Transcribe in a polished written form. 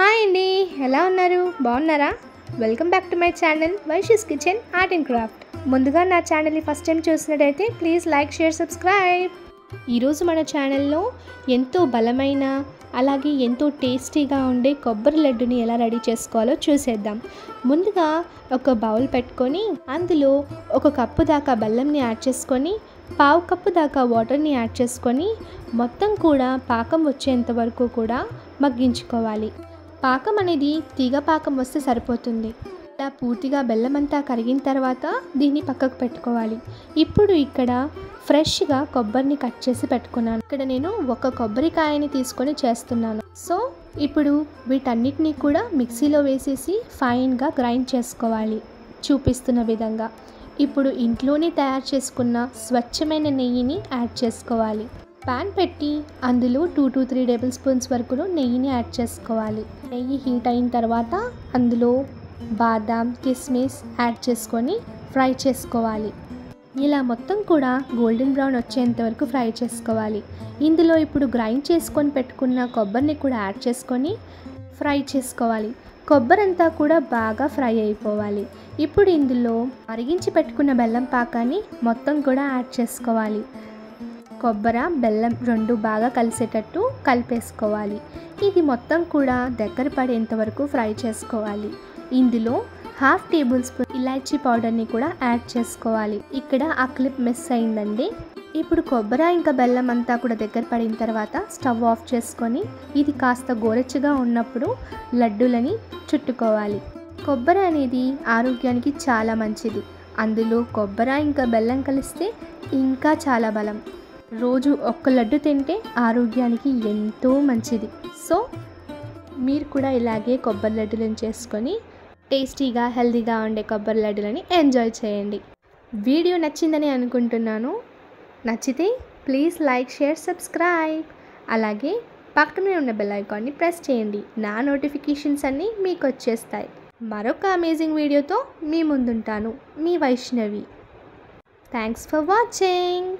Hi అండి, ఎలా ఉన్నారు? బాగున్నారా? Welcome back to my channel Vaishi's kitchen art and craft. ముందుగా నా ఛానల్ని ఫస్ట్ టైం చూసినట్టయితే ప్లీజ్ లైక్, షేర్, సబ్స్క్రైబ్. ఈరోజు మన ఛానల్లో ఎంతో బలమైన అలాగే ఎంతో టేస్టీగా ఉండే కొబ్బరి లడ్డుని ఎలా రెడీ చేసుకోవాలో చూసేద్దాం. ముందుగా ఒక బౌల్ పెట్టుకొని అందులో 1 కప్పు దాకా బెల్లంని యాడ్ చేసుకొని 1/2 కప్పు దాకా వాటర్ని యాడ్ చేసుకొని మొత్తం కూడా పాకం వచ్చేంత వరకు కూడా మగ్గించుకోవాలి. పాకం అనేది తీగ పాకం వస్తే సరిపోతుంది. ఇలా పూర్తిగా బెల్లం అంతా కరిగిన తర్వాత దీన్ని పక్కకు పెట్టుకోవాలి. ఇప్పుడు ఇక్కడ ఫ్రెష్గా కొబ్బరిని కట్ చేసి పెట్టుకున్నాను. ఇక్కడ నేను 1 కొబ్బరికాయని తీసుకొని చేస్తున్నాను. సో ఇప్పుడు వీటన్నిటిని కూడా మిక్సీలో వేసేసి ఫైన్గా గ్రైండ్ చేసుకోవాలి చూపిస్తున్న విధంగా. ఇప్పుడు ఇంట్లోనే తయారు చేసుకున్న స్వచ్ఛమైన నెయ్యిని యాడ్ చేసుకోవాలి. పాన్ పెట్టి అందులో 2 to 3 టేబుల్ స్పూన్స్ వరకు నెయ్యిని యాడ్ చేసుకోవాలి. నెయ్యి హీట్ అయిన తర్వాత అందులో బాదాం, కిస్మిస్ యాడ్ చేసుకొని ఫ్రై చేసుకోవాలి. ఇలా మొత్తం కూడా గోల్డెన్ బ్రౌన్ వచ్చేంత వరకు ఫ్రై చేసుకోవాలి. ఇందులో ఇప్పుడు గ్రైండ్ చేసుకొని పెట్టుకున్న కొబ్బరిని కూడా యాడ్ చేసుకొని ఫ్రై చేసుకోవాలి. కొబ్బరి అంతా కూడా బాగా ఫ్రై అయిపోవాలి. ఇప్పుడు ఇందులో మరిగించి పెట్టుకున్న బెల్లం పాకాన్ని మొత్తం కూడా యాడ్ చేసుకోవాలి. కొబ్బరి, బెల్లం 2 బాగా కలిసేటట్టు కలిపేసుకోవాలి. ఇది మొత్తం కూడా దగ్గర పడేంత వరకు ఫ్రై చేసుకోవాలి. ఇందులో 1/2 టేబుల్ స్పూన్ ఇలాచీ పౌడర్ని కూడా యాడ్ చేసుకోవాలి. ఇక్కడ ఆ క్లిప్ మిస్ అయిందండి. ఇప్పుడు కొబ్బరి ఇంకా బెల్లం అంతా కూడా దగ్గర పడిన తర్వాత స్టవ్ ఆఫ్ చేసుకొని ఇది కాస్త గోరెచ్చగా ఉన్నప్పుడు లడ్డూలని చుట్టుకోవాలి. కొబ్బరి అనేది ఆరోగ్యానికి చాలా మంచిది. అందులో కొబ్బరి ఇంకా బెల్లం కలిస్తే ఇంకా చాలా బలం. రోజు 1 లడ్డు తింటే ఆరోగ్యానికి ఎంతో మంచిది. సో మీరు కూడా ఇలాగే కొబ్బరి లడ్డులను చేసుకొని టేస్టీగా హెల్తీగా ఉండే కొబ్బరి లడ్డులని ఎంజాయ్ చేయండి. వీడియో నచ్చిందని అనుకుంటున్నాను. నచ్చితే ప్లీజ్ లైక్, షేర్, సబ్స్క్రైబ్. అలాగే పక్కనే ఉన్న బెల్ ఐకాన్ని ప్రెస్ చేయండి. నా నోటిఫికేషన్స్ అన్నీ మీకు వచ్చేస్తాయి. మరొక అమేజింగ్ వీడియోతో మీ ముందుంటాను. మీ వైష్ణవి. Thanks for watching.